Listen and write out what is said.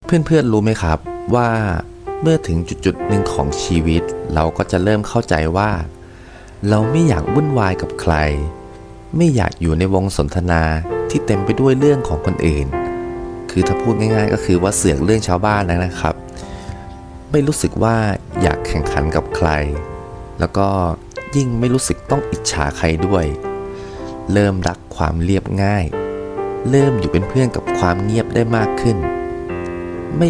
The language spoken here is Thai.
เพื่อนๆรู้ไหมครับว่าเมื่อถึงจุดๆหนึ่งของชีวิตเราก็จะเริ่มเข้าใจว่าเราไม่อยากวุ่นวายกับใครไม่อยากอยู่ในวงสนทนาที่เต็มไปด้วยเรื่องของคนอื่นคือถ้าพูดง่ายๆก็คือว่าเสือกเรื่องชาวบ้านนะครับไม่รู้สึกว่าอยากแข่งขันกับใครแล้วก็ยิ่งไม่รู้สึกต้องอิจฉาใครด้วยเริ่มรักความเรียบง่ายเริ่มอยู่เป็นเพื่อนกับความเงียบได้มากขึ้นไม่